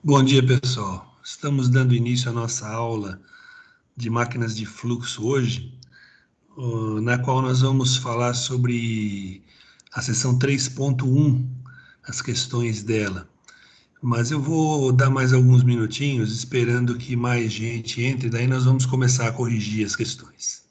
Bom dia, pessoal. Estamos dando início à nossa aula de máquinas de fluxo hoje, na qual nós vamos falar sobre a seção 3.1, as questões dela. Mas eu vou dar mais alguns minutinhos, esperando que mais gente entre, daí nós vamos começar a corrigir as questões.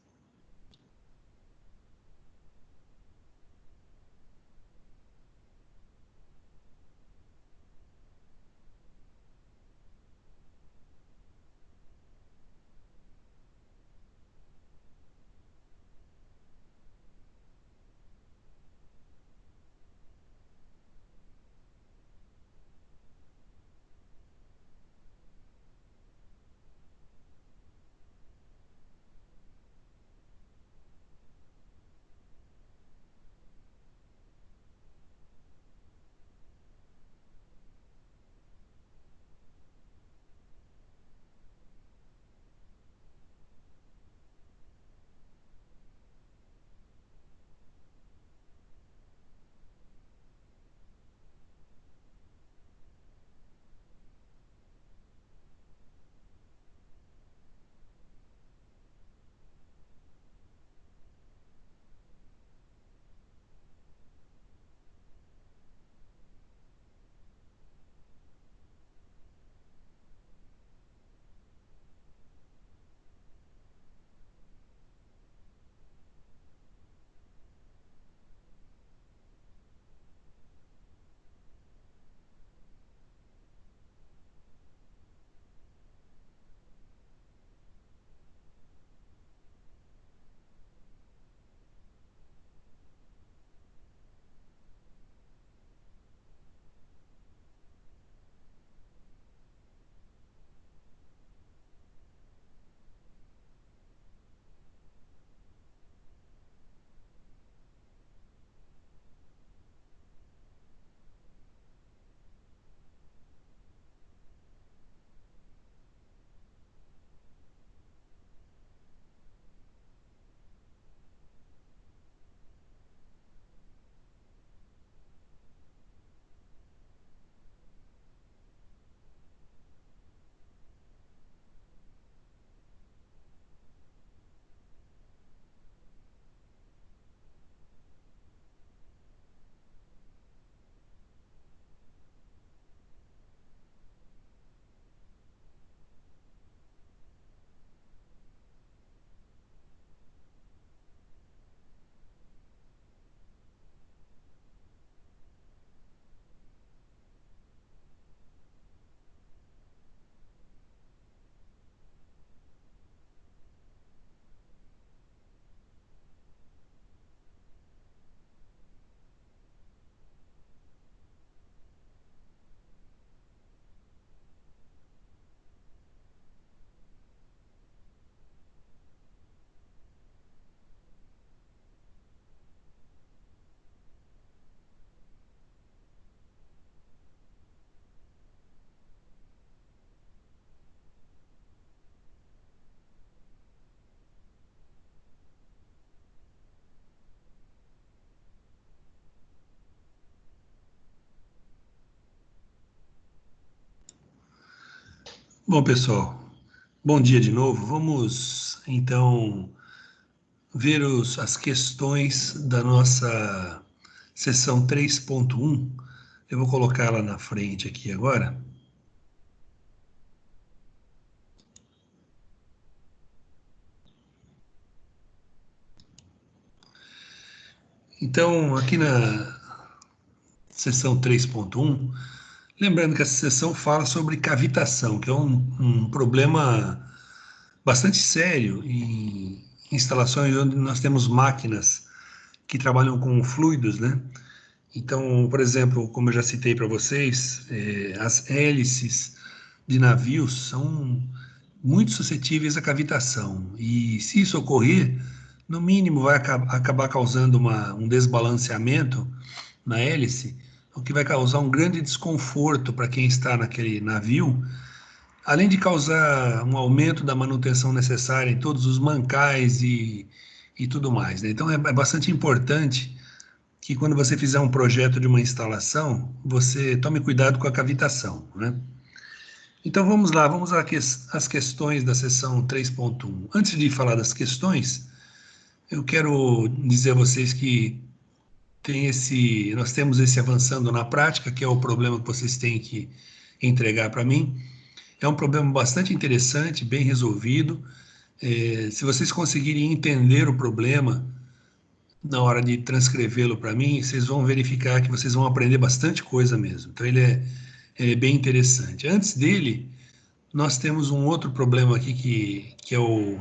Bom, pessoal, bom dia de novo. Vamos, então, ver as questões da nossa seção 3.1. Eu vou colocar ela na frente aqui agora. Então, aqui na seção 3.1, lembrando que essa seção fala sobre cavitação, que é um problema bastante sério em instalações onde nós temos máquinas que trabalham com fluidos, né? Então, por exemplo, como eu já citei para vocês, as hélices de navios são muito suscetíveis à cavitação. E se isso ocorrer, no mínimo vai acabar causando um desbalanceamento na hélice, o que vai causar um grande desconforto para quem está naquele navio, além de causar um aumento da manutenção necessária em todos os mancais e tudo mais, né? Então é bastante importante que quando você fizer um projeto de uma instalação, você tome cuidado com a cavitação, né? Então vamos lá, vamos às questões da seção 3.1. Antes de falar das questões, eu quero dizer a vocês que nós temos esse avançando na prática, que é o problema que vocês têm que entregar para mim. É um problema bastante interessante, bem resolvido. Se vocês conseguirem entender o problema na hora de transcrevê-lo para mim, vocês vão verificar que vocês vão aprender bastante coisa mesmo. Então ele é bem interessante. Antes dele, nós temos um outro problema aqui que é o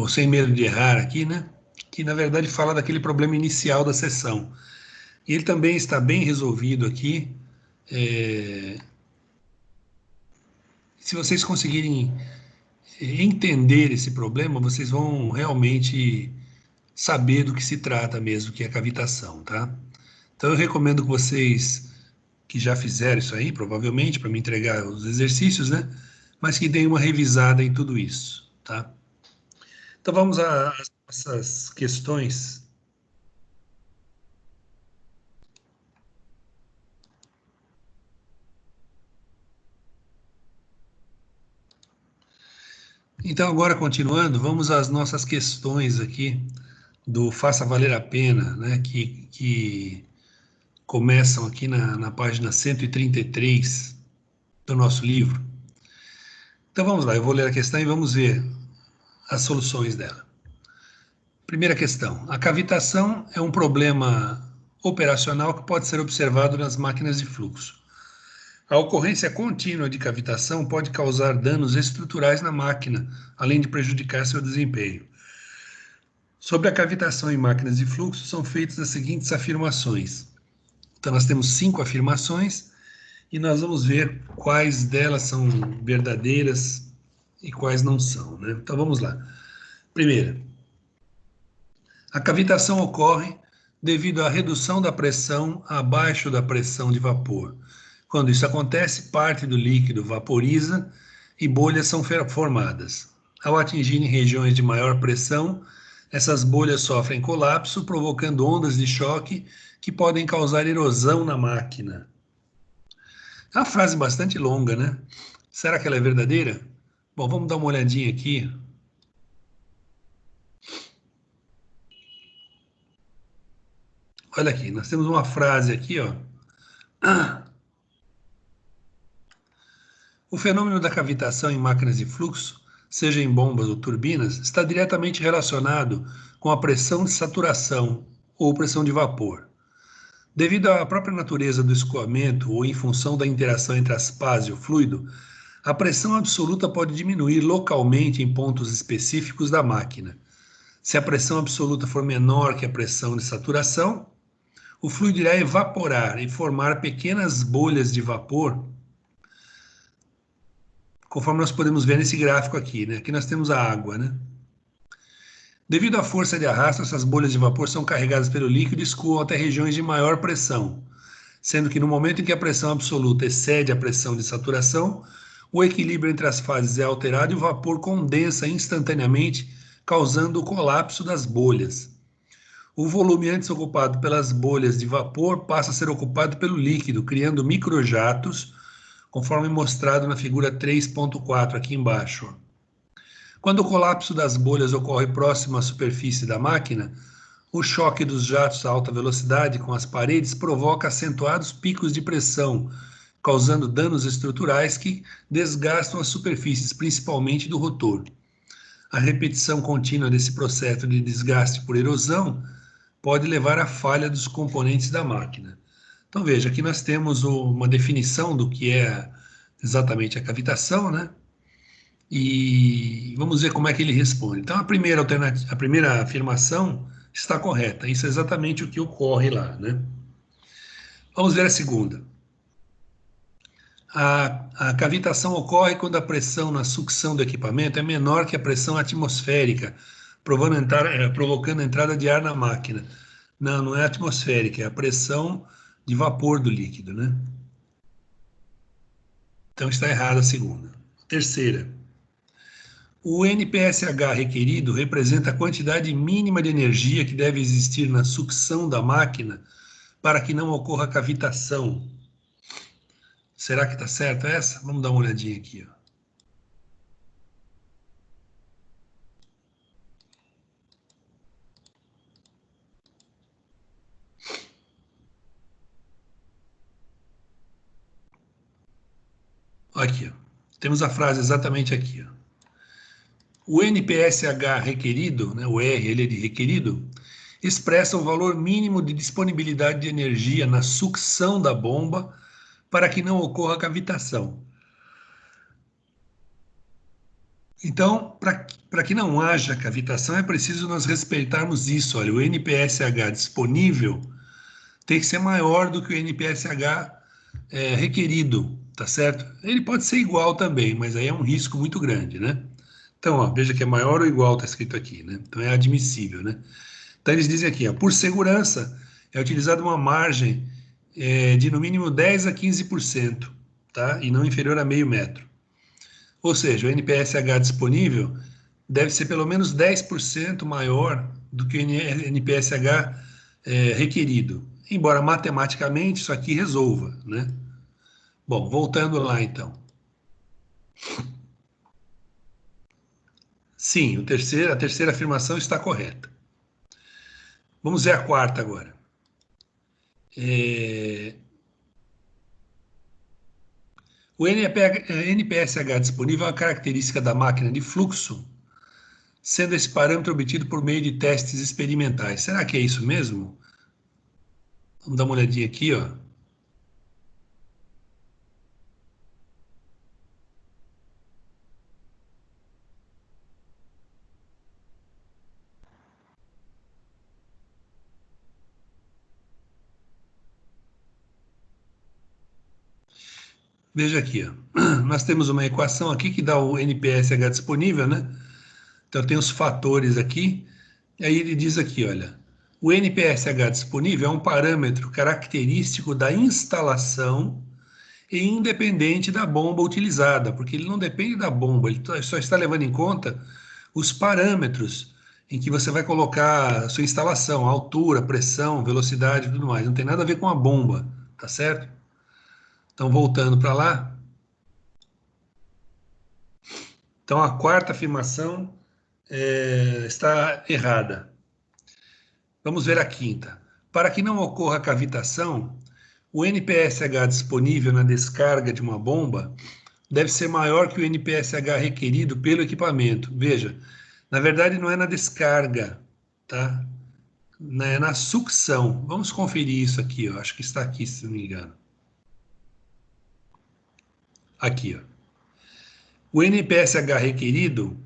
Sem Medo de Errar aqui, né? Que na verdade fala daquele problema inicial da sessão. E ele também está bem resolvido aqui. Se vocês conseguirem entender esse problema, vocês vão realmente saber do que se trata mesmo, que é cavitação, tá? Então eu recomendo que vocês que já fizeram isso aí, provavelmente, para me entregar os exercícios, né? Mas que deem uma revisada em tudo isso, tá? Então vamos às nossas questões. Então agora continuando, vamos às nossas questões aqui do Faça Valer a Pena, né? Que começam aqui na página 133 do nosso livro. Então vamos lá, eu vou ler a questão e vamos ver as soluções dela. Primeira questão: a cavitação é um problema operacional que pode ser observado nas máquinas de fluxo. A ocorrência contínua de cavitação pode causar danos estruturais na máquina, além de prejudicar seu desempenho. Sobre a cavitação em máquinas de fluxo, são feitas as seguintes afirmações. Então, nós temos 5 afirmações e nós vamos ver quais delas são verdadeiras e quais não são, né? Então, vamos lá. Primeira, a cavitação ocorre devido à redução da pressão abaixo da pressão de vapor. Quando isso acontece, parte do líquido vaporiza e bolhas são formadas. Ao atingirem regiões de maior pressão, essas bolhas sofrem colapso, provocando ondas de choque que podem causar erosão na máquina. É uma frase bastante longa, né? Será que ela é verdadeira? Bom, vamos dar uma olhadinha aqui. Olha aqui, nós temos uma frase aqui, ó. O fenômeno da cavitação em máquinas de fluxo, seja em bombas ou turbinas, está diretamente relacionado com a pressão de saturação ou pressão de vapor. Devido à própria natureza do escoamento ou em função da interação entre as pás e o fluido, a pressão absoluta pode diminuir localmente em pontos específicos da máquina. Se a pressão absoluta for menor que a pressão de saturação, o fluido irá evaporar e formar pequenas bolhas de vapor, conforme nós podemos ver nesse gráfico aqui, né? Aqui nós temos a água, né? Devido à força de arrasto, essas bolhas de vapor são carregadas pelo líquido e escoam até regiões de maior pressão, sendo que no momento em que a pressão absoluta excede a pressão de saturação, o equilíbrio entre as fases é alterado e o vapor condensa instantaneamente, causando o colapso das bolhas. O volume antes ocupado pelas bolhas de vapor passa a ser ocupado pelo líquido, criando microjatos, conforme mostrado na figura 3.4 aqui embaixo. Quando o colapso das bolhas ocorre próximo à superfície da máquina, o choque dos jatos a alta velocidade com as paredes provoca acentuados picos de pressão, causando danos estruturais que desgastam as superfícies, principalmente do rotor. A repetição contínua desse processo de desgaste por erosão pode levar à falha dos componentes da máquina. Então veja, aqui nós temos uma definição do que é exatamente a cavitação, né? E vamos ver como é que ele responde. Então a primeira afirmação está correta. Isso é exatamente o que ocorre lá, né? Vamos ver a segunda. A cavitação ocorre quando a pressão na sucção do equipamento é menor que a pressão atmosférica, provocando a entrada de ar na máquina. Não, não é atmosférica, é a pressão de vapor do líquido, né? Então está errada a segunda. Terceira. O NPSH requerido representa a quantidade mínima de energia que deve existir na sucção da máquina para que não ocorra cavitação. Será que está certo essa? Vamos dar uma olhadinha aqui, ó. Aqui, ó. Temos a frase exatamente aqui, ó. O NPSH requerido, né, o R, ele é de requerido, expressa o valor mínimo de disponibilidade de energia na sucção da bomba para que não ocorra cavitação. Então, para que não haja cavitação, é preciso nós respeitarmos isso. Olha, o NPSH disponível tem que ser maior do que o NPSH requerido, tá certo? Ele pode ser igual também, mas aí é um risco muito grande, né? Então, ó, veja que é maior ou igual, está escrito aqui, né? Então é admissível, né? Então eles dizem aqui, ó, por segurança, é utilizada uma margem de no mínimo 10 a 15%, tá? E não inferior a meio metro. Ou seja, o NPSH disponível deve ser pelo menos 10% maior do que o NPSH requerido. Embora matematicamente isso aqui resolva, né? Bom, voltando lá então. Sim, a terceira afirmação está correta. Vamos ver a quarta agora. O NPSH disponível é uma característica da máquina de fluxo, sendo esse parâmetro obtido por meio de testes experimentais. Será que é isso mesmo? Vamos dar uma olhadinha aqui, ó. Veja aqui, ó. Nós temos uma equação aqui que dá o NPSH disponível, né? Então tem os fatores aqui. E aí ele diz aqui, olha, o NPSH disponível é um parâmetro característico da instalação e independente da bomba utilizada, porque ele não depende da bomba, ele só está levando em conta os parâmetros em que você vai colocar a sua instalação, altura, pressão, velocidade e tudo mais. Não tem nada a ver com a bomba, tá certo? Então, voltando para lá. Então, a quarta afirmação está errada. Vamos ver a quinta. Para que não ocorra cavitação, o NPSH disponível na descarga de uma bomba deve ser maior que o NPSH requerido pelo equipamento. Veja, na verdade não é na descarga, tá? É na sucção. Vamos conferir isso aqui, ó. Acho que está aqui, se não me engano. Aqui, ó. O NPSH requerido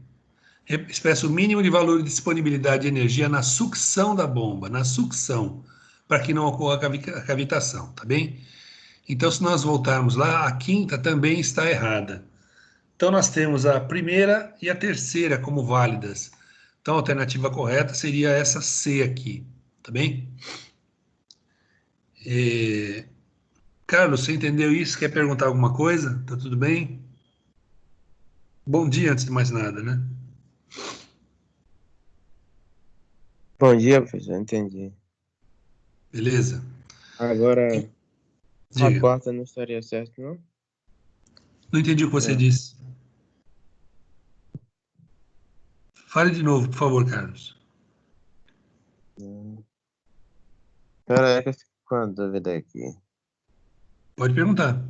expressa o mínimo de valor de disponibilidade de energia na sucção da bomba, na sucção, para que não ocorra a cavitação, tá bem? Então, se nós voltarmos lá, a quinta também está errada. Então, nós temos a primeira e a terceira como válidas. Então, a alternativa correta seria essa C aqui, tá bem? Carlos, você entendeu isso? Quer perguntar alguma coisa? Tá tudo bem? Bom dia, antes de mais nada, né? Bom dia, professor. Entendi. Beleza? Agora, a Diga. quarta não estaria certo, não? Não entendi o que você Não. disse. Fale de novo, por favor, Carlos. Não. Pera aí que eu fico com a dúvida aqui. Pode perguntar.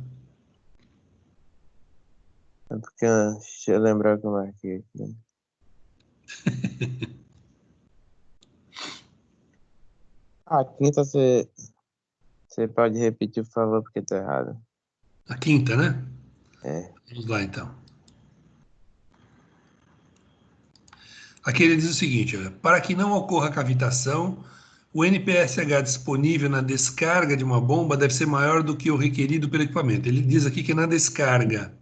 É porque, deixa eu lembrar o que eu marquei aqui. A quinta você pode repetir, por favor, porque tá errado. A quinta, né? É. Vamos lá, então. Aqui ele diz o seguinte, olha, para que não ocorra cavitação, o NPSH disponível na descarga de uma bomba deve ser maior do que o requerido pelo equipamento. Ele diz aqui que é na descarga,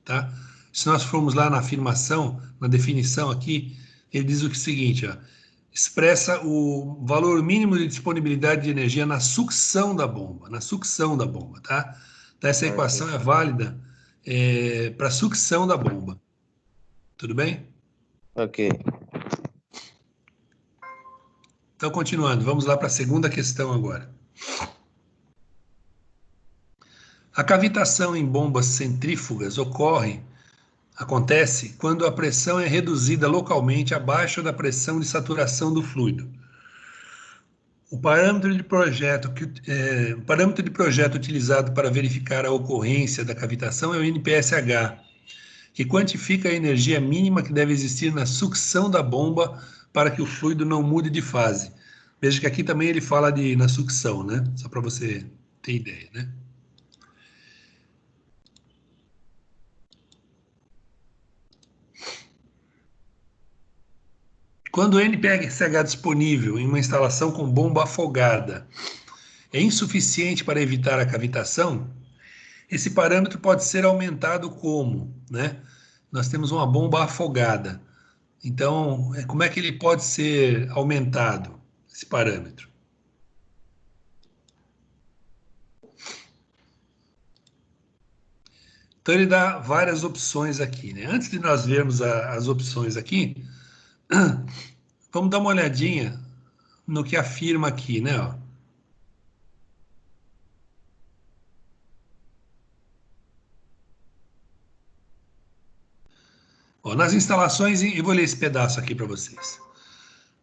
tá? Se nós formos lá na afirmação, na definição aqui, ele diz o seguinte, ó, expressa o valor mínimo de disponibilidade de energia na sucção da bomba, tá? Então essa equação Ok. é válida para a sucção da bomba. Tudo bem? Ok. Então, continuando, vamos lá para a segunda questão agora. A cavitação em bombas centrífugas acontece quando a pressão é reduzida localmente abaixo da pressão de saturação do fluido. O parâmetro de projeto utilizado para verificar a ocorrência da cavitação é o NPSH, que quantifica a energia mínima que deve existir na sucção da bomba para que o fluido não mude de fase. Veja que aqui também ele fala na sucção, né? Só para você ter ideia, né? Quando o NPSH disponível em uma instalação com bomba afogada é insuficiente para evitar a cavitação, esse parâmetro pode ser aumentado como, né? Nós temos uma bomba afogada. Então, como é que ele pode ser aumentado, esse parâmetro? Então, ele dá várias opções aqui, né? Antes de nós vermos as opções aqui, vamos dar uma olhadinha no que afirma aqui, né? Nas instalações, eu vou ler esse pedaço aqui para vocês.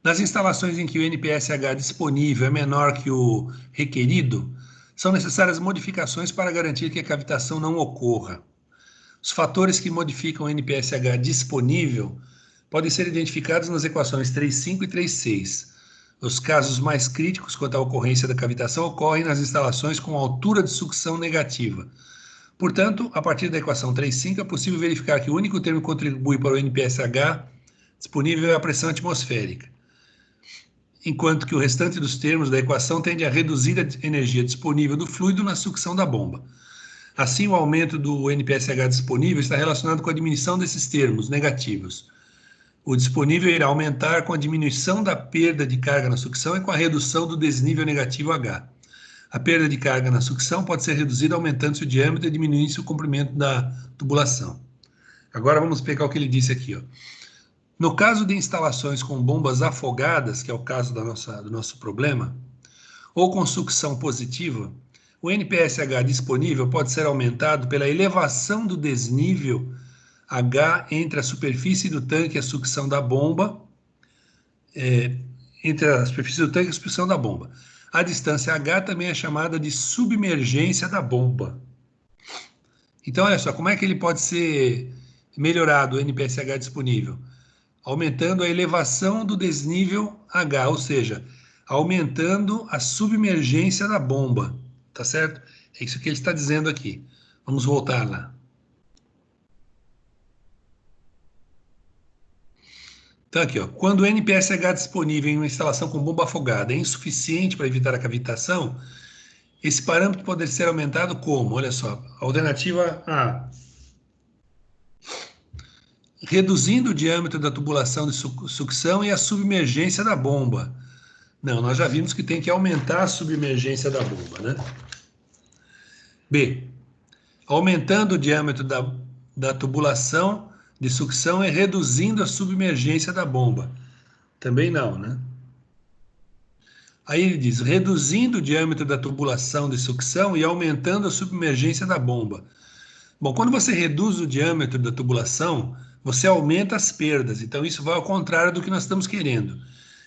Nas instalações em que o NPSH disponível é menor que o requerido, são necessárias modificações para garantir que a cavitação não ocorra. Os fatores que modificam o NPSH disponível podem ser identificados nas equações 3.5 e 3.6. Os casos mais críticos quanto à ocorrência da cavitação ocorrem nas instalações com altura de sucção negativa. Portanto, a partir da equação 3.5, é possível verificar que o único termo que contribui para o NPSH disponível é a pressão atmosférica, enquanto que o restante dos termos da equação tende a reduzir a energia disponível do fluido na sucção da bomba. Assim, o aumento do NPSH disponível está relacionado com a diminuição desses termos negativos. O disponível irá aumentar com a diminuição da perda de carga na sucção e com a redução do desnível negativo H. A perda de carga na sucção pode ser reduzida aumentando-se o diâmetro e diminuindo-se o comprimento da tubulação. Agora vamos pegar o que ele disse aqui, ó. No caso de instalações com bombas afogadas, que é o caso do nosso problema, ou com sucção positiva, o NPSH disponível pode ser aumentado pela elevação do desnível H entre a superfície do tanque e a sucção da bomba, entre a superfície do tanque e a sucção da bomba. A distância H também é chamada de submergência da bomba. Então, olha só, como é que ele pode ser melhorado, o NPSH disponível? Aumentando a elevação do desnível H, ou seja, aumentando a submergência da bomba, tá certo? É isso que ele está dizendo aqui. Vamos voltar lá. Então, aqui, ó, quando o NPSH disponível em uma instalação com bomba afogada é insuficiente para evitar a cavitação, esse parâmetro pode ser aumentado como? Olha só, alternativa A. Reduzindo o diâmetro da tubulação de sucção e a submergência da bomba. Não, nós já vimos que tem que aumentar a submergência da bomba, né? B. Aumentando o diâmetro da tubulação de sucção e reduzindo a submergência da bomba. Também não, né? Aí ele diz, reduzindo o diâmetro da tubulação de sucção e aumentando a submergência da bomba. Bom, quando você reduz o diâmetro da tubulação, você aumenta as perdas. Então, isso vai ao contrário do que nós estamos querendo.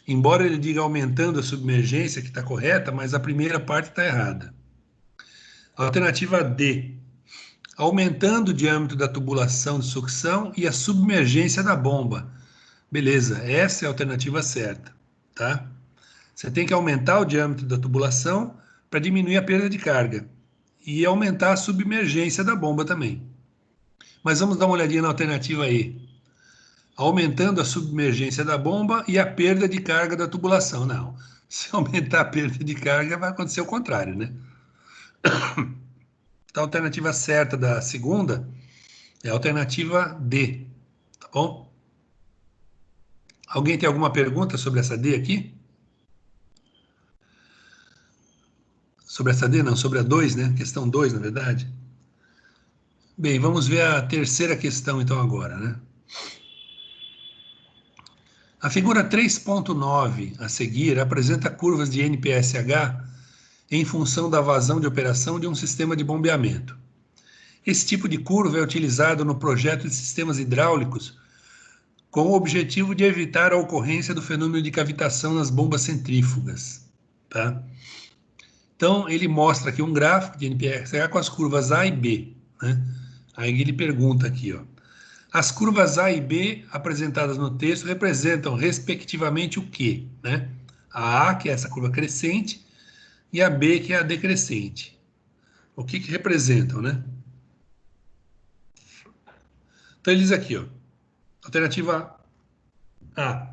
Embora ele diga aumentando a submergência, que está correta, mas a primeira parte está errada. Alternativa D. Aumentando o diâmetro da tubulação de sucção e a submergência da bomba. Beleza, essa é a alternativa certa, tá? Você tem que aumentar o diâmetro da tubulação para diminuir a perda de carga e aumentar a submergência da bomba também. Mas vamos dar uma olhadinha na alternativa E. Aumentando a submergência da bomba e a perda de carga da tubulação. Não, se aumentar a perda de carga vai acontecer o contrário, né? Então, a alternativa certa da segunda é a alternativa D, tá bom? Alguém tem alguma pergunta sobre essa D aqui? Sobre essa D, não, sobre a 2, né? Questão 2, na verdade. Bem, vamos ver a terceira questão, então, agora, né? A figura 3.9 a seguir apresenta curvas de NPSH em função da vazão de operação de um sistema de bombeamento. Esse tipo de curva é utilizado no projeto de sistemas hidráulicos com o objetivo de evitar a ocorrência do fenômeno de cavitação nas bombas centrífugas. Tá? Então, ele mostra aqui um gráfico de NPSH com as curvas A e B. Né? Aí ele pergunta aqui, ó, as curvas A e B apresentadas no texto representam, respectivamente, o quê? Né? A A, que é essa curva crescente, e a B, que é a decrescente. O que representam, né? Então, ele diz aqui, ó, alternativa A,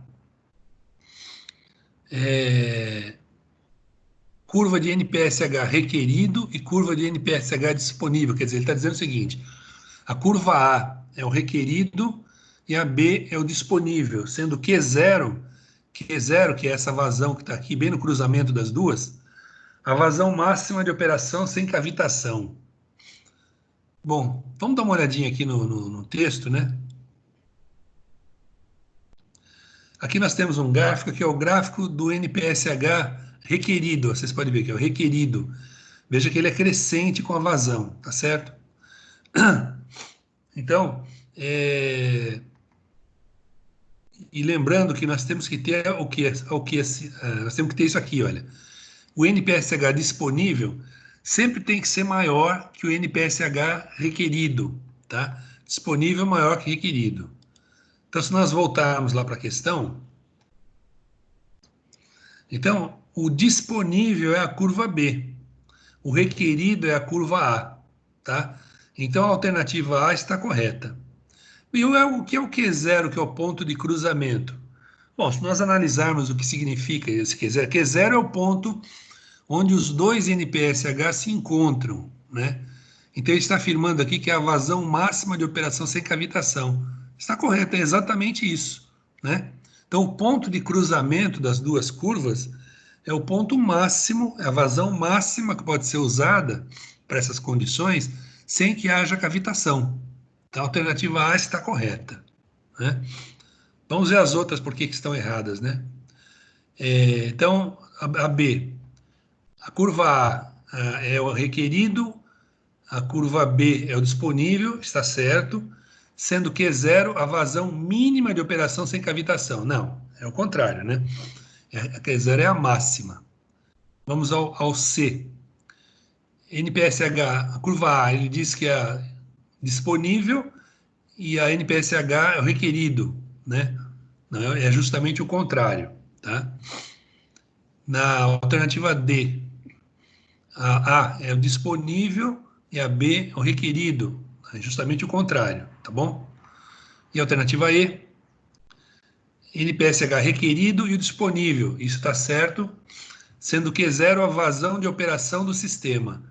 curva de NPSH requerido e curva de NPSH disponível. Quer dizer, ele está dizendo o seguinte, a curva A é o requerido e a B é o disponível, sendo Q0, que é essa vazão que está aqui, bem no cruzamento das duas, a vazão máxima de operação sem cavitação. Bom, vamos dar uma olhadinha aqui no texto, né? Aqui nós temos um gráfico que é o gráfico do NPSH requerido. Vocês podem ver que é o requerido. Veja que ele é crescente com a vazão, tá certo? Então, e lembrando que nós temos que ter nós temos que ter isso aqui, olha. O NPSH disponível sempre tem que ser maior que o NPSH requerido, tá? Disponível maior que requerido. Então, se nós voltarmos lá para a questão, então, o disponível é a curva B, o requerido é a curva A, tá? Então, a alternativa A está correta. E o que é o Q0, que é o ponto de cruzamento? Bom, se nós analisarmos o que significa esse Q0, Q0 é o ponto onde os dois NPSH se encontram, né? Então, ele está afirmando aqui que é a vazão máxima de operação sem cavitação. Está correto, é exatamente isso, né? Então, o ponto de cruzamento das duas curvas é o ponto máximo, é a vazão máxima que pode ser usada para essas condições sem que haja cavitação. Então, a alternativa A está correta, né? Vamos ver as outras por que estão erradas, né? Então, a B, a curva A é o requerido, a curva B é o disponível, está certo, sendo que zero a vazão mínima de operação sem cavitação. Não, é o contrário, né? A Q0 é a máxima. Vamos ao C. NPSH, a curva A, ele diz que é disponível e a NPSH é o requerido, né? Não, é justamente o contrário, tá? Na alternativa D, a A é o disponível e a B é o requerido, é justamente o contrário, tá bom? E a alternativa E, NPSH requerido e o disponível, isso está certo, sendo que zero a vazão de operação do sistema.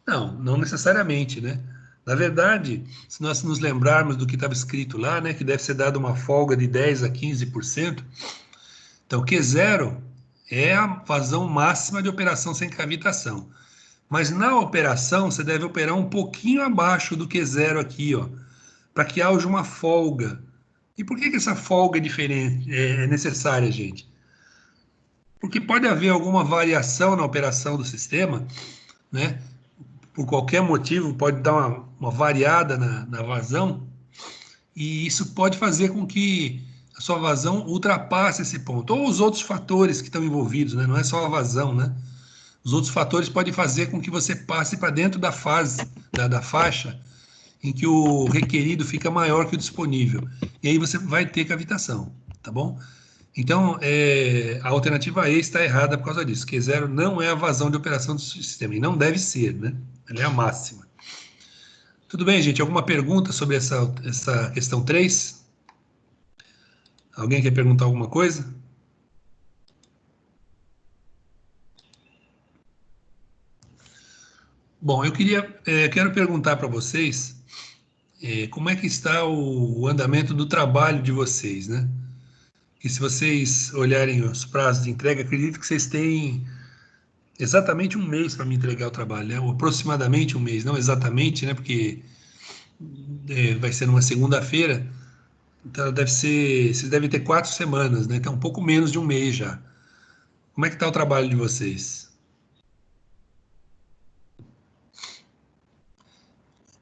Não, não necessariamente, né? Na verdade, se nós nos lembrarmos do que estava escrito lá, né, que deve ser dada uma folga de 10 a 15%, então Q0 é a vazão máxima de operação sem cavitação. Mas na operação, você deve operar um pouquinho abaixo do Q0 aqui, ó, para que haja uma folga. E por que essa folga é diferente, é necessária, gente? Porque pode haver alguma variação na operação do sistema, né? Por qualquer motivo, pode dar uma variada na vazão, e isso pode fazer com que a sua vazão ultrapasse esse ponto. Ou os outros fatores que estão envolvidos, né? Não é só a vazão, né? Os outros fatores podem fazer com que você passe para dentro da fase, da faixa, em que o requerido fica maior que o disponível. E aí você vai ter cavitação, tá bom? Então, a alternativa E está errada por causa disso. Q0 não é a vazão de operação do sistema, e não deve ser, né? Ela é a máxima. Tudo bem, gente? Alguma pergunta sobre essa questão 3? Alguém quer perguntar alguma coisa? Bom, quero perguntar para vocês como é que está o andamento do trabalho de vocês, né? E se vocês olharem os prazos de entrega, acredito que vocês têm exatamente um mês para me entregar o trabalho, né? Ou aproximadamente um mês, não exatamente, né? Porque vai ser numa segunda-feira, então vocês devem ter 4 semanas, né? Então um pouco menos de um mês já. Como é que está o trabalho de vocês?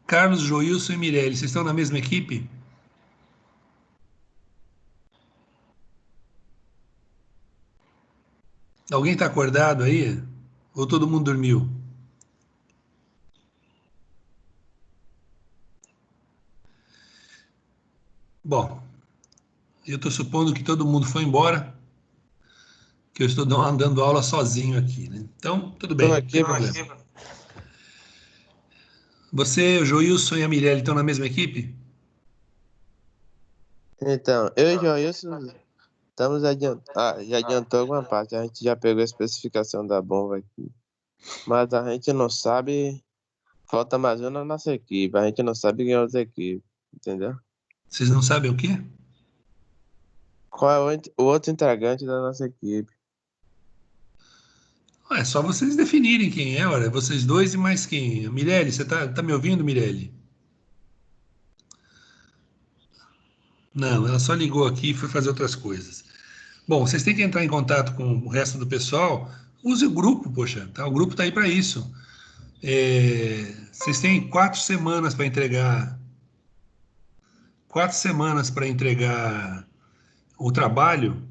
Carlos, Joilson e Mirelle, vocês estão na mesma equipe? Alguém está acordado aí? Ou todo mundo dormiu? Bom, eu estou supondo que todo mundo foi embora, que eu estou dando aula sozinho aqui, né? Então, tudo Estou bem, não aqui, tem problema. Você, o Joilson e a Mirelle estão na mesma equipe? então, eu e o Joilson estamos adiantando. Ah, já adiantou alguma parte. A gente já pegou a especificação da bomba aqui. Mas a gente não sabe. Falta mais um na nossa equipe. A gente não sabe quem é outra equipe. Entendeu? Vocês não sabem o quê? Qual é o outro integrante da nossa equipe? É só vocês definirem quem é, olha, vocês dois e mais quem? Mirelle, você tá me ouvindo, Mirelle? Não, ela só ligou aqui e foi fazer outras coisas. Bom, vocês têm que entrar em contato com o resto do pessoal. Use o grupo, poxa, tá? O grupo tá aí para isso. Vocês têm 4 semanas para entregar, 4 semanas para entregar o trabalho.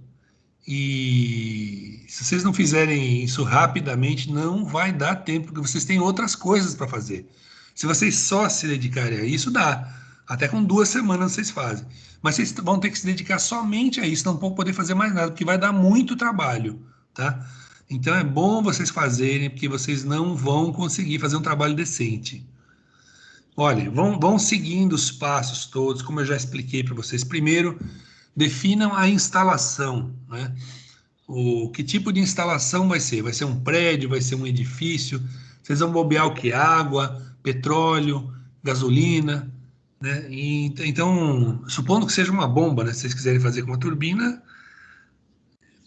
E se vocês não fizerem isso rapidamente, não vai dar tempo, porque vocês têm outras coisas para fazer. Se vocês só se dedicarem a isso, dá. Até com 2 semanas vocês fazem. Mas vocês vão ter que se dedicar somente a isso, não vão poder fazer mais nada, porque vai dar muito trabalho, tá? Então é bom vocês fazerem, porque vocês não vão conseguir fazer um trabalho decente. Olha, vão seguindo os passos todos, como eu já expliquei para vocês. Primeiro, definam a instalação, né? Que tipo de instalação vai ser? Vai ser um prédio, vai ser um edifício? Vocês vão bobear o que? Água, petróleo, gasolina, né? Então, supondo que seja uma bomba, né? Se vocês quiserem fazer com uma turbina,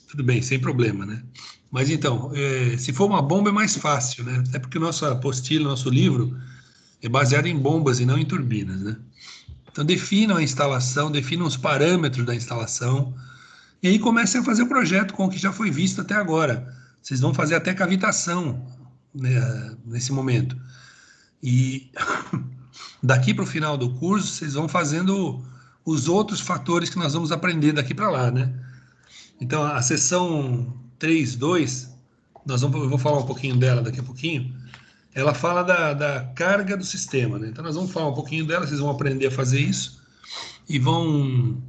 tudo bem, sem problema, né? Mas então, se for uma bomba é mais fácil, né? Até porque nossa apostila, nosso livro é baseado em bombas e não em turbinas, né? Então, definam a instalação, definam os parâmetros da instalação, e aí comecem a fazer o projeto com o que já foi visto até agora. Vocês vão fazer até cavitação, né, nesse momento. E daqui para o final do curso, vocês vão fazendo os outros fatores que nós vamos aprender daqui para lá, né? Então, a sessão 3.2, eu vou falar um pouquinho dela daqui a pouquinho. Ela fala da carga do sistema, né? Então, nós vamos falar um pouquinho dela, vocês vão aprender a fazer isso e vão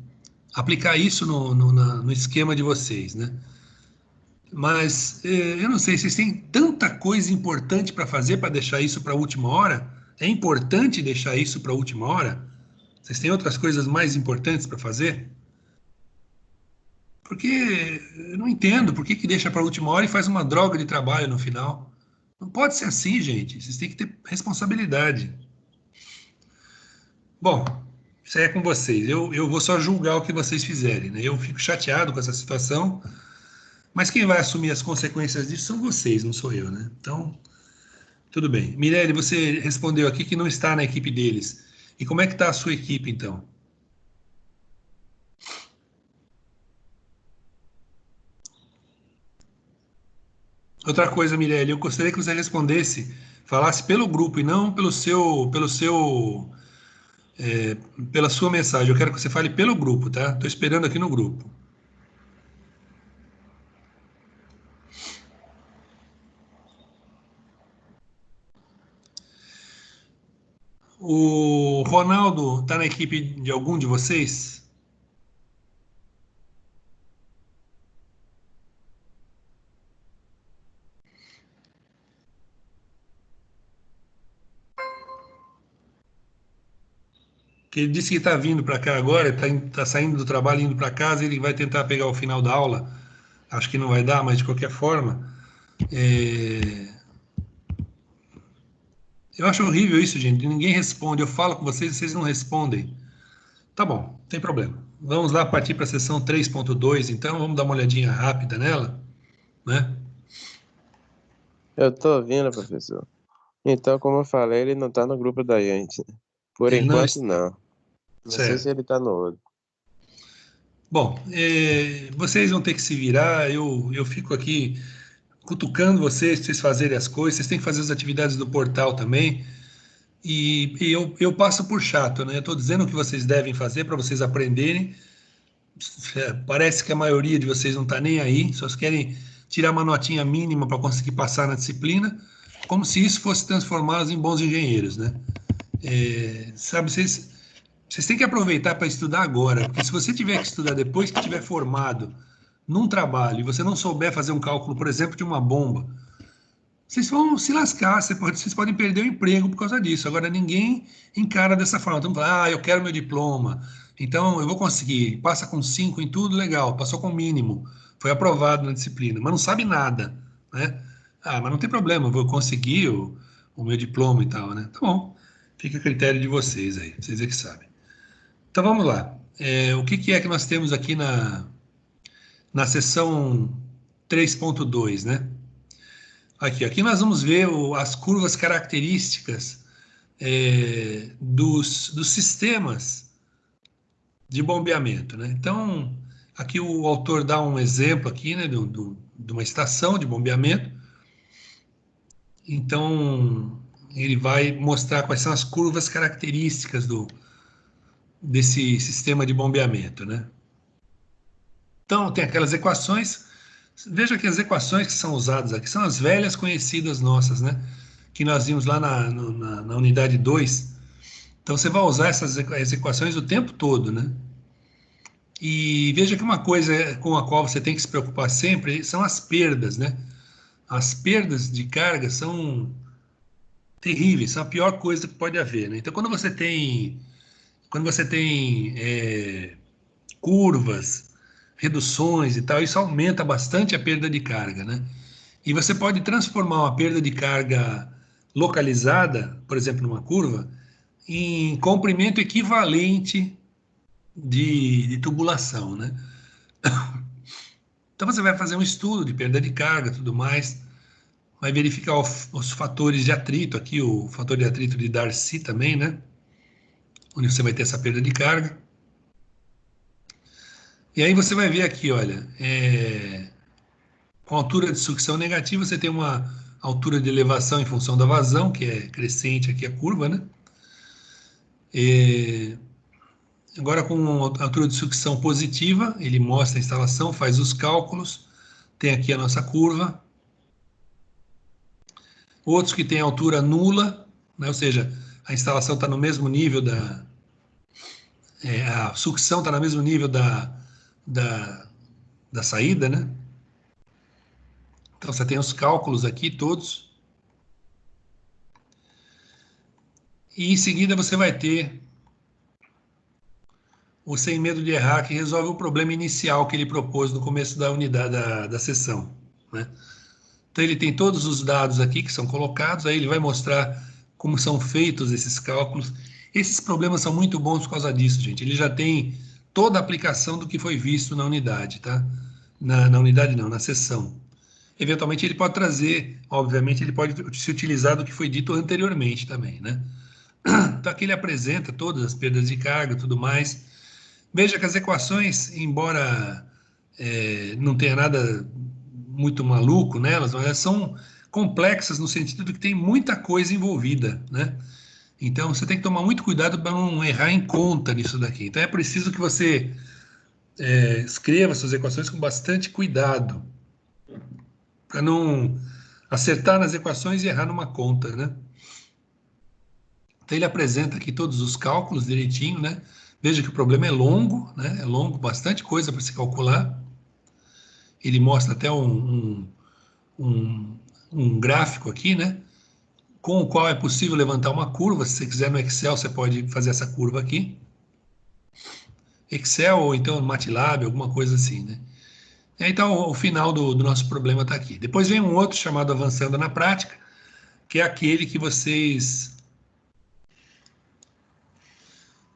aplicar isso no esquema de vocês, né? Mas eu não sei, vocês têm tanta coisa importante para fazer para deixar isso para a última hora? É importante deixar isso para a última hora? Vocês têm outras coisas mais importantes para fazer? Porque eu não entendo por que deixa para a última hora e faz uma droga de trabalho no final. Não pode ser assim, gente. Vocês têm que ter responsabilidade. Bom, isso aí é com vocês. Eu vou só julgar o que vocês fizerem, né? Eu fico chateado com essa situação, mas quem vai assumir as consequências disso são vocês, não sou eu, né? Então, tudo bem. Mirelle, você respondeu aqui que não está na equipe deles. E como é que está a sua equipe, então? Outra coisa, Mirelle, eu gostaria que você respondesse, falasse pelo grupo e não é, pela sua mensagem. Eu quero que você fale pelo grupo, tá? Estou esperando aqui no grupo. O Ronaldo está na equipe de algum de vocês? Que ele disse que está vindo para cá agora, está saindo do trabalho, indo para casa, ele vai tentar pegar o final da aula. Acho que não vai dar, mas de qualquer forma. É, eu acho horrível isso, gente. Ninguém responde. Eu falo com vocês e vocês não respondem. Tá bom, não tem problema. Vamos lá partir para a sessão 3.2, então. Vamos dar uma olhadinha rápida nela, né? Eu tô ouvindo, professor. Então, como eu falei, ele não tá no grupo da gente. Por Ele não enquanto, está. não. Não sei se Certo. ele tá no outro. Bom, vocês vão ter que se virar. Eu fico aqui cutucando vocês para vocês fazerem as coisas. Vocês têm que fazer as atividades do portal também. eu passo por chato, né? Eu estou dizendo o que vocês devem fazer para vocês aprenderem. Parece que a maioria de vocês não está nem aí, só querem tirar uma notinha mínima para conseguir passar na disciplina, como se isso fosse transformá-los em bons engenheiros, né? Sabe, vocês têm que aproveitar para estudar agora, porque se você tiver que estudar depois que estiver formado num trabalho e você não souber fazer um cálculo, por exemplo, de uma bomba, vocês vão se lascar, vocês podem perder o emprego por causa disso. Agora, ninguém encara dessa forma. Então, eu quero meu diploma, então eu vou conseguir. Passa com 5 em tudo, legal, passou com mínimo, foi aprovado na disciplina, mas não sabe nada, né? Mas não tem problema, eu vou conseguir o meu diploma e tal, né? Tá bom, fica a critério de vocês aí, vocês é que sabem. Então, vamos lá. O que é que nós temos aqui na seção 3.2, né? Aqui nós vamos ver as curvas características dos sistemas de bombeamento, né? Então, aqui o autor dá um exemplo aqui, né, de uma estação de bombeamento. Então, ele vai mostrar quais são as curvas características desse sistema de bombeamento, né? Então, tem aquelas equações. Veja que as equações que são usadas aqui são as velhas conhecidas nossas, né? Que nós vimos lá na unidade 2. Então, você vai usar essas equações o tempo todo, né? E veja que uma coisa com a qual você tem que se preocupar sempre são as perdas, né? As perdas de carga são terríveis, são a pior coisa que pode haver, né? Então, quando você tem curvas, reduções e tal, isso aumenta bastante a perda de carga, né? E você pode transformar uma perda de carga localizada, por exemplo, numa curva, em comprimento equivalente de tubulação, né? Então você vai fazer um estudo de perda de carga, tudo mais, vai verificar os fatores de atrito aqui, o fator de atrito de Darcy também, né? Onde você vai ter essa perda de carga. E aí você vai ver aqui, olha, com altura de sucção negativa, você tem uma altura de elevação em função da vazão, que é crescente aqui a curva, né? Agora com altura de sucção positiva, ele mostra a instalação, faz os cálculos, tem aqui a nossa curva. Outros que têm altura nula, né? Ou seja, a instalação está no mesmo nível a sucção está no mesmo nível da saída, né? Então você tem os cálculos aqui todos. E em seguida você vai ter o sem medo de errar, que resolve o problema inicial que ele propôs no começo da unidade da sessão, né? Então ele tem todos os dados aqui que são colocados, aí ele vai mostrar como são feitos esses cálculos. Esses problemas são muito bons por causa disso, gente. Ele já tem toda a aplicação do que foi visto na unidade, tá? Na unidade não, na sessão. Eventualmente ele pode trazer, obviamente ele pode se utilizar do que foi dito anteriormente também, né? Então aqui ele apresenta todas as perdas de carga e tudo mais. Veja que as equações, embora não tenha nada muito maluco nelas, mas elas são complexas no sentido de que tem muita coisa envolvida, né? Então você tem que tomar muito cuidado para não errar em conta nisso daqui. Então é preciso que você escreva suas equações com bastante cuidado, para não acertar nas equações e errar numa conta, né? Então ele apresenta aqui todos os cálculos direitinho, né? Veja que o problema é longo, né? É longo, bastante coisa para se calcular. Ele mostra até um gráfico aqui, né? Com o qual é possível levantar uma curva. Se você quiser no Excel, você pode fazer essa curva aqui. Excel ou então MATLAB, alguma coisa assim, né? E aí, então, o final do nosso problema está aqui. Depois vem um outro chamado Avançando na Prática, que é aquele que vocês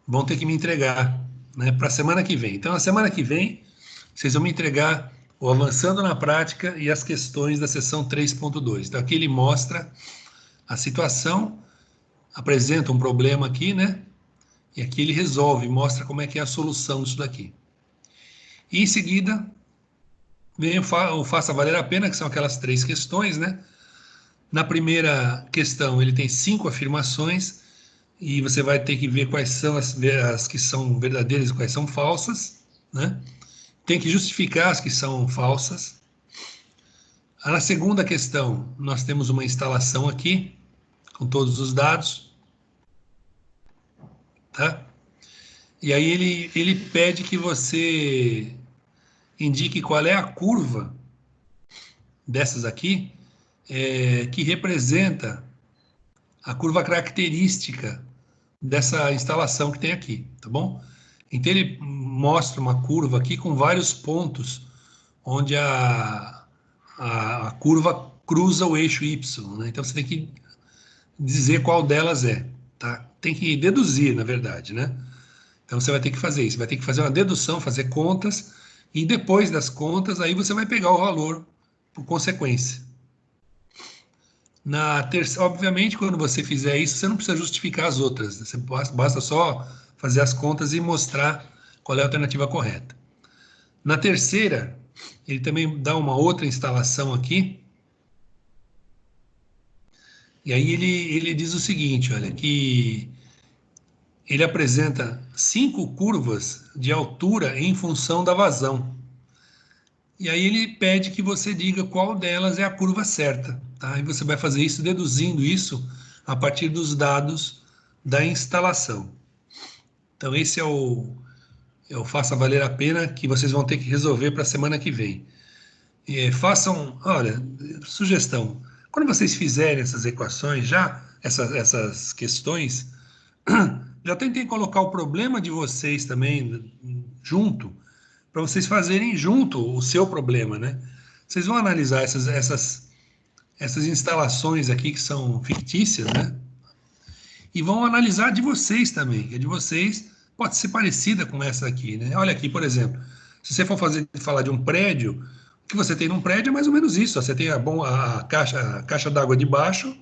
vão ter que me entregar, né, para a semana que vem. Então, na semana que vem, vocês vão me entregar o Avançando na Prática e as questões da seção 3.2. Então, aqui ele mostra a situação, apresenta um problema aqui, né? E aqui ele resolve, mostra como é que é a solução disso daqui. E em seguida, vem o Faça Valer a Pena, que são aquelas 3 questões, né? Na primeira questão, ele tem 5 afirmações, e você vai ter que ver quais são as que são verdadeiras e quais são falsas, né? Tem que justificar as que são falsas. Na segunda questão, nós temos uma instalação aqui, com todos os dados, tá? E aí ele pede que você indique qual é a curva dessas aqui, que representa a curva característica dessa instalação que tem aqui, tá bom? Então ele mostra uma curva aqui com vários pontos onde a curva cruza o eixo Y, né? Então você tem que dizer qual delas é, tá? Tem que deduzir, na verdade, né? Então você vai ter que fazer isso, vai ter que fazer uma dedução, fazer contas, e depois das contas, aí você vai pegar o valor por consequência. Obviamente, quando você fizer isso, você não precisa justificar as outras, né? Você basta só fazer as contas e mostrar qual é a alternativa correta. Na terceira, ele também dá uma outra instalação aqui, e aí ele diz o seguinte, olha, que ele apresenta 5 curvas de altura em função da vazão. E aí ele pede que você diga qual delas é a curva certa, tá? E você vai fazer isso deduzindo isso a partir dos dados da instalação. Então esse é o Faça Valer a Pena que vocês vão ter que resolver para a semana que vem. Façam, olha, sugestão, quando vocês fizerem essas equações já, essas questões, já tentem colocar o problema de vocês também junto, para vocês fazerem junto o seu problema, né? Vocês vão analisar essas instalações aqui que são fictícias, né? E vão analisar de vocês também, que a de vocês pode ser parecida com essa aqui, né? Olha aqui, por exemplo, se você for falar de um prédio, o que você tem num prédio é mais ou menos isso. Ó, você tem a caixa d'água de baixo,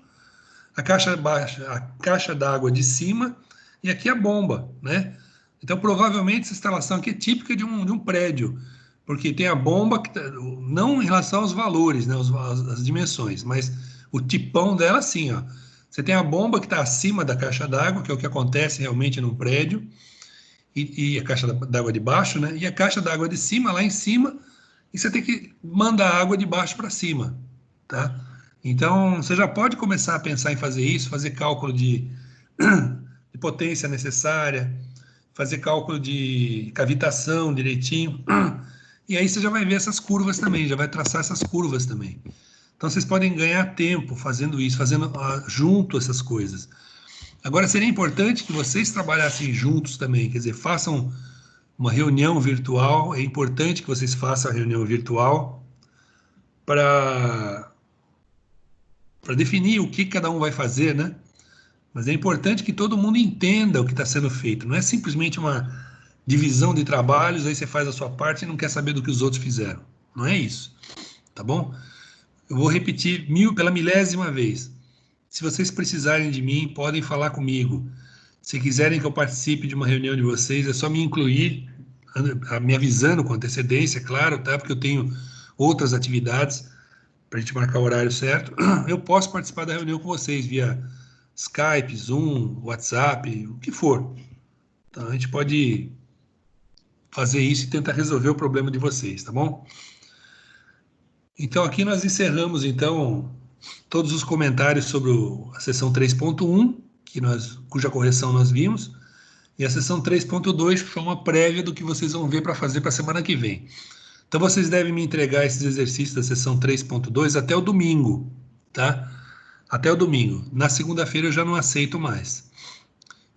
a caixa d'água de cima e aqui a bomba, né? Então, provavelmente, essa instalação aqui é típica de um prédio, porque tem a bomba, não em relação aos valores, né, as dimensões, mas o tipão dela, sim, ó. Você tem a bomba que está acima da caixa d'água, que é o que acontece realmente num prédio, e a caixa d'água de baixo, né? E a caixa d'água de cima, lá em cima, e você tem que mandar a água de baixo para cima, tá? Então, você já pode começar a pensar em fazer isso, fazer cálculo de potência necessária, fazer cálculo de cavitação direitinho. E aí você já vai ver essas curvas também, já vai traçar essas curvas também. Então vocês podem ganhar tempo fazendo isso, fazendo junto essas coisas. Agora seria importante que vocês trabalhassem juntos também, quer dizer, façam uma reunião virtual. É importante que vocês façam a reunião virtual para definir o que cada um vai fazer, né? Mas é importante que todo mundo entenda o que está sendo feito. Não é simplesmente uma divisão de trabalhos, aí você faz a sua parte e não quer saber do que os outros fizeram. Não é isso, tá bom? Eu vou repetir pela milésima vez. Se vocês precisarem de mim, podem falar comigo. Se quiserem que eu participe de uma reunião de vocês, é só me incluir, me avisando com antecedência, claro, tá? Porque eu tenho outras atividades para a gente marcar o horário certo. Eu posso participar da reunião com vocês via Skype, Zoom, WhatsApp, o que for. Então a gente pode fazer isso e tentar resolver o problema de vocês, tá bom? Então aqui nós encerramos então todos os comentários sobre a seção 3.1, cuja correção nós vimos, e a seção 3.2, que foi uma prévia do que vocês vão ver para fazer para a semana que vem. Então vocês devem me entregar esses exercícios da seção 3.2 até o domingo, tá? Até o domingo. Na segunda-feira eu já não aceito mais.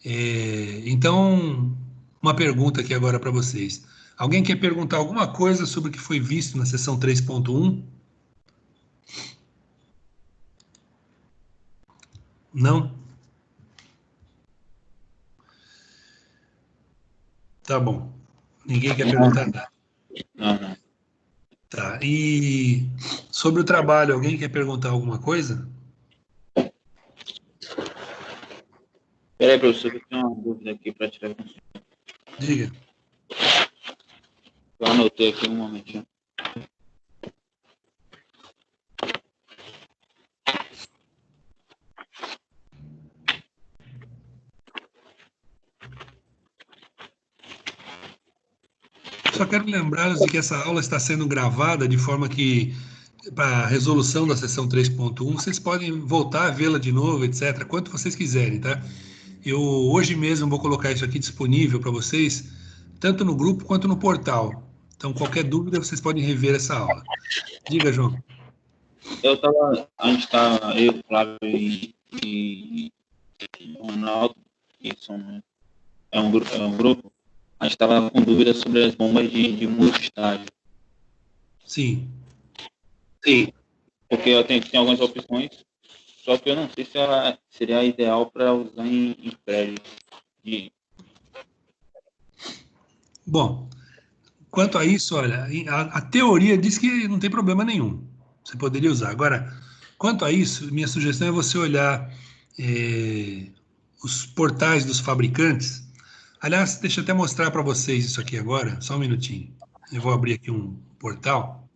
Então, uma pergunta aqui agora para vocês. Alguém quer perguntar alguma coisa sobre o que foi visto na seção 3.1? Não? Tá bom. Ninguém quer perguntar nada. Não. Tá. E sobre o trabalho, alguém quer perguntar alguma coisa? Peraí, professor, que eu tenho uma dúvida aqui para tirar com o senhor. Diga. Eu anotei aqui um momentinho. Só quero lembrá-los de que essa aula está sendo gravada de forma que, para a resolução da sessão 3.1, vocês podem voltar a vê-la de novo, etc., quanto vocês quiserem, tá? Eu hoje mesmo vou colocar isso aqui disponível para vocês, tanto no grupo quanto no portal. Então, qualquer dúvida, vocês podem rever essa aula. Diga, João. A gente tá, eu, Flávio e o Ronaldo, que é um grupo, a gente estava com dúvidas sobre as bombas de multi-estágio. Sim. Porque eu tenho algumas opções, só que eu não sei se ela seria ideal para usar em prédios. Bom, quanto a isso, olha, a teoria diz que não tem problema nenhum. Você poderia usar. Agora, quanto a isso, minha sugestão é você olhar os portais dos fabricantes. Aliás, deixa eu até mostrar para vocês isso aqui agora, só um minutinho. Eu vou abrir aqui um portal.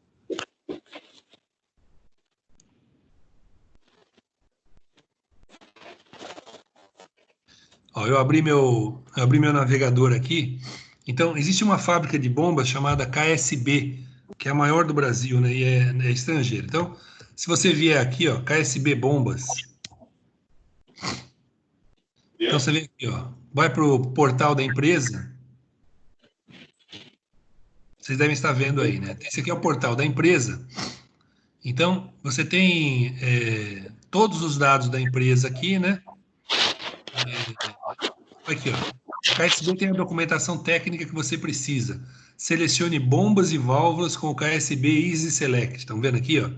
Ó, eu abri meu navegador aqui. Então, existe uma fábrica de bombas chamada KSB, que é a maior do Brasil, né, e é estrangeira. Então, se você vier aqui, ó, KSB Bombas. Então, você vem aqui, ó, vai para o portal da empresa. Vocês devem estar vendo aí, né? Esse aqui é o portal da empresa. Então, você tem todos os dados da empresa aqui, né? Aqui, ó. KSB tem a documentação técnica que você precisa. Selecione bombas e válvulas com o KSB Easy Select. Estão vendo aqui, ó?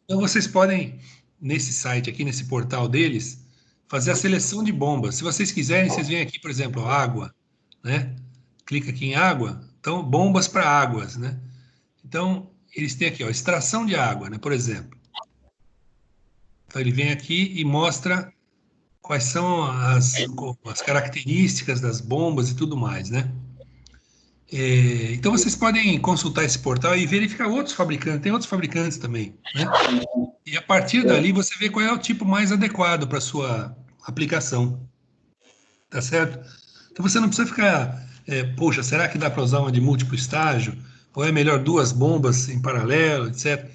Então, vocês podem, nesse site aqui, nesse portal deles, fazer a seleção de bombas. Se vocês quiserem, vocês vêm aqui, por exemplo, água, né? Clica aqui em água. Então, bombas para águas, né? Então, eles têm aqui, ó, extração de água, né? Por exemplo. Então, ele vem aqui e mostra quais são as características das bombas e tudo mais, né? Então, vocês podem consultar esse portal e verificar outros fabricantes. Tem outros fabricantes também, né? E a partir dali, você vê qual é o tipo mais adequado para a sua aplicação. Tá certo? Então, você não precisa ficar, poxa, será que dá para usar uma de múltiplo estágio? Ou é melhor duas bombas em paralelo, etc.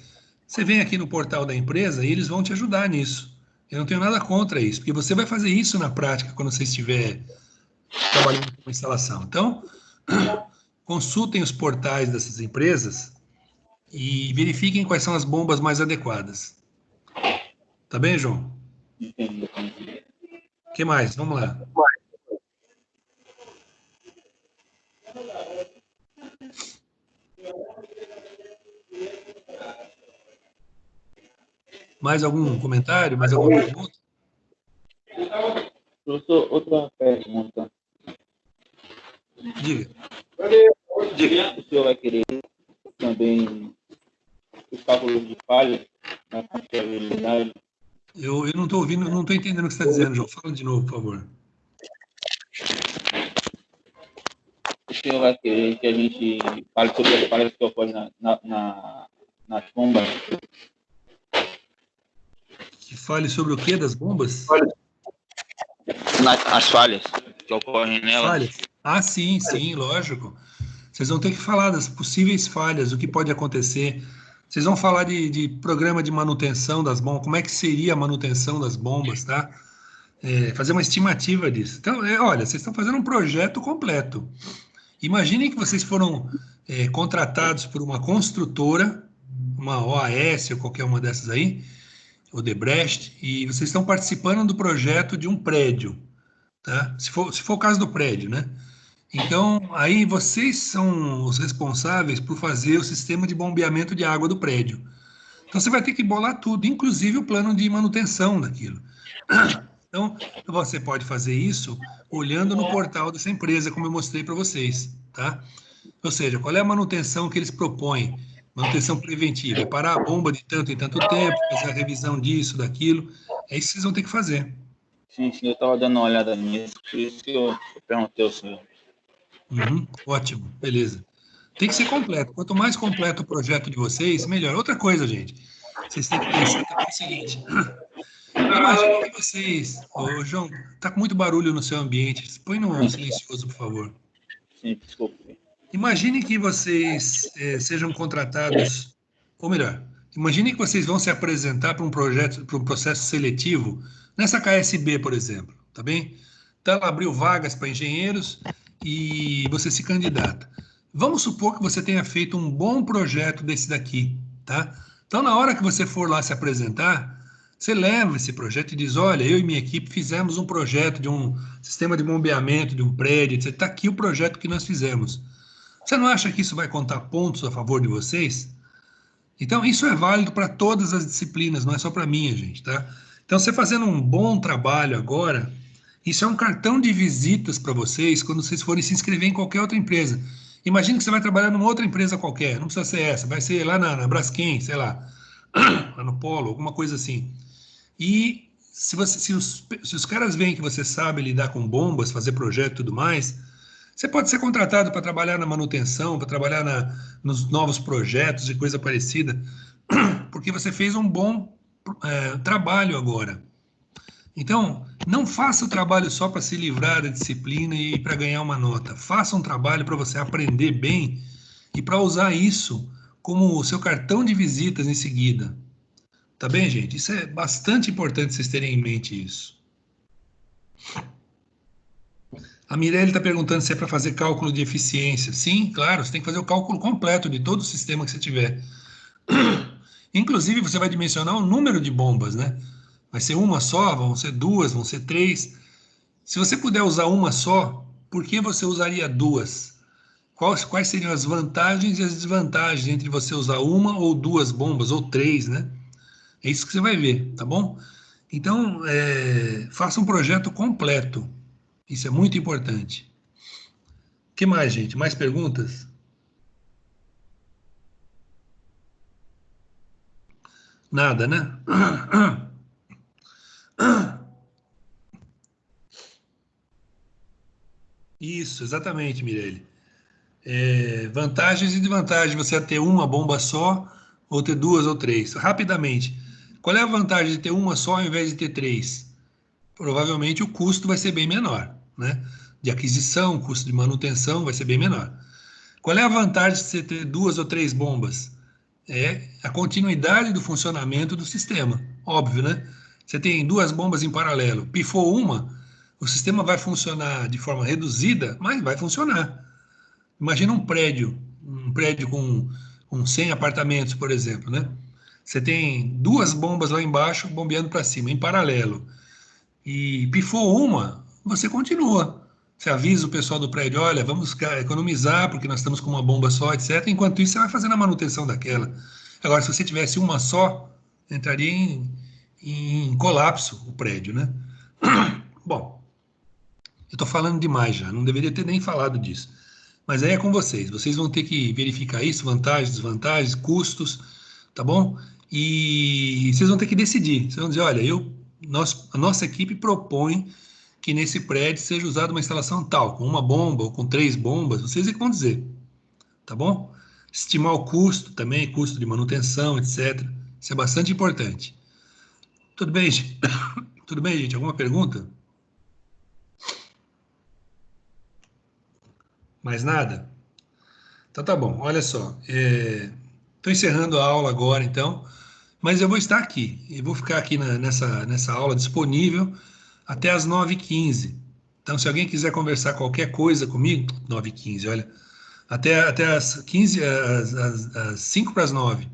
Você vem aqui no portal da empresa e eles vão te ajudar nisso. Eu não tenho nada contra isso, porque você vai fazer isso na prática quando você estiver trabalhando com instalação. Então, consultem os portais dessas empresas e verifiquem quais são as bombas mais adequadas. Tá bem, João? Entendi. O que mais? Vamos lá. Mais algum comentário? Mais alguma pergunta? Professor, outra pergunta. Diga. O senhor vai querer também os cálculos de falha na confiabilidade? Eu não estou ouvindo, não estou entendendo o que você está dizendo, João. Fala de novo, por favor. O senhor vai querer que a gente fale sobre as falhas que ocorrem nas bombas? Que fale sobre o que das bombas? As falhas que ocorrem nelas. Falhas? Ah, sim, lógico. Vocês vão ter que falar das possíveis falhas, o que pode acontecer. Vocês vão falar de programa de manutenção das bombas, como é que seria a manutenção das bombas, tá? Fazer uma estimativa disso. Então, olha, vocês estão fazendo um projeto completo. Imaginem que vocês foram contratados por uma construtora, uma OAS ou qualquer uma dessas aí, o Debrecht, e vocês estão participando do projeto de um prédio, tá? Se for o caso do prédio, né? Então, aí vocês são os responsáveis por fazer o sistema de bombeamento de água do prédio. Então, você vai ter que bolar tudo, inclusive o plano de manutenção daquilo. Então, você pode fazer isso olhando no portal dessa empresa, como eu mostrei para vocês, tá? Ou seja, qual é a manutenção que eles propõem? Manutenção preventiva, é parar a bomba de tanto em tanto tempo, fazer a revisão disso, daquilo. É isso que vocês vão ter que fazer. Sim, eu estava dando uma olhada nisso, por isso que eu perguntei ao senhor. Ótimo, beleza. Tem que ser completo. Quanto mais completo o projeto de vocês, melhor. Outra coisa, gente, vocês têm que pensar também o seguinte. Imagina que vocês... Ô, João, tá com muito barulho no seu ambiente. Põe no silencioso, por favor. Sim, desculpe. Imagine que vocês sejam contratados, ou melhor, imagine que vocês vão se apresentar para um projeto, para um processo seletivo nessa KSB, por exemplo, tá bem? Então, ela abriu vagas para engenheiros e você se candidata. Vamos supor que você tenha feito um bom projeto desse daqui, tá? Então, na hora que você for lá se apresentar, você leva esse projeto e diz: olha, eu e minha equipe fizemos um projeto de um sistema de bombeamento de um prédio, etc. Está aqui o projeto que nós fizemos. Você não acha que isso vai contar pontos a favor de vocês? Então, isso é válido para todas as disciplinas, não é só para minha, gente, tá? Então, você fazendo um bom trabalho agora, isso é um cartão de visitas para vocês quando vocês forem se inscrever em qualquer outra empresa. Imagine que você vai trabalhar numa outra empresa qualquer, não precisa ser essa, vai ser lá na Braskem, sei lá, lá no Polo, alguma coisa assim. E se os caras veem que você sabe lidar com bombas, fazer projeto e tudo mais, você pode ser contratado para trabalhar na manutenção, para trabalhar nos novos projetos e coisa parecida, porque você fez um bom trabalho agora. Então, não faça o trabalho só para se livrar da disciplina e para ganhar uma nota. Faça um trabalho para você aprender bem e para usar isso como o seu cartão de visitas em seguida. Tá bem, gente? Isso é bastante importante vocês terem em mente isso. A Mirelle está perguntando se é para fazer cálculo de eficiência. Sim, claro, você tem que fazer o cálculo completo de todo o sistema que você tiver. Inclusive, você vai dimensionar o número de bombas, né? Vai ser uma só, vão ser duas, vão ser três. Se você puder usar uma só, por que você usaria duas? Quais seriam as vantagens e as desvantagens entre você usar uma ou duas bombas, ou três, né? É isso que você vai ver, tá bom? Então, faça um projeto completo. Isso é muito importante. O que mais, gente? Mais perguntas? Nada, né? Isso, exatamente, Mirelle. Vantagens e desvantagens de você ter uma bomba só ou ter duas ou três. Rapidamente, qual é a vantagem de ter uma só ao invés de ter três? Provavelmente o custo vai ser bem menor, né? De aquisição, custo de manutenção vai ser bem menor. Qual é a vantagem de você ter duas ou três bombas? É a continuidade do funcionamento do sistema. Óbvio, né? Você tem duas bombas em paralelo, pifou uma, o sistema vai funcionar de forma reduzida, mas vai funcionar. Imagina um prédio com 100 apartamentos, por exemplo, né? Você tem duas bombas lá embaixo bombeando para cima, em paralelo. E pifou uma, você continua. Você avisa o pessoal do prédio, olha, vamos economizar porque nós estamos com uma bomba só, etc. Enquanto isso, você vai fazendo a manutenção daquela. Agora, se você tivesse uma só, entraria em colapso o prédio, né? Bom, eu estou falando demais já, não deveria ter nem falado disso. Mas aí é com vocês. Vocês vão ter que verificar isso, vantagens, desvantagens, custos, tá bom? E vocês vão ter que decidir. Vocês vão dizer, olha, a nossa equipe propõe que nesse prédio seja usada uma instalação tal, com uma bomba ou com três bombas. Vocês é que vão dizer, tá bom? Estimar o custo também, custo de manutenção, etc. Isso é bastante importante. Tudo bem, gente? Tudo bem, gente? Alguma pergunta? Mais nada? Então tá bom, olha só. Estou encerrando a aula agora, então, mas eu vou estar aqui e vou ficar aqui nessa aula disponível até as 9h15. Então, se alguém quiser conversar qualquer coisa comigo, 9h15, olha, até as 15, as 5 para as 9.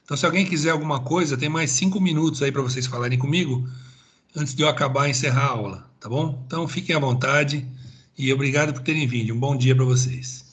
Então, se alguém quiser alguma coisa, tem mais 5 minutos aí para vocês falarem comigo antes de eu acabar e encerrar a aula, tá bom? Então, fiquem à vontade e obrigado por terem vindo. Um bom dia para vocês.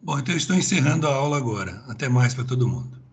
Bom, então eu estou encerrando a aula agora. Até mais para todo mundo.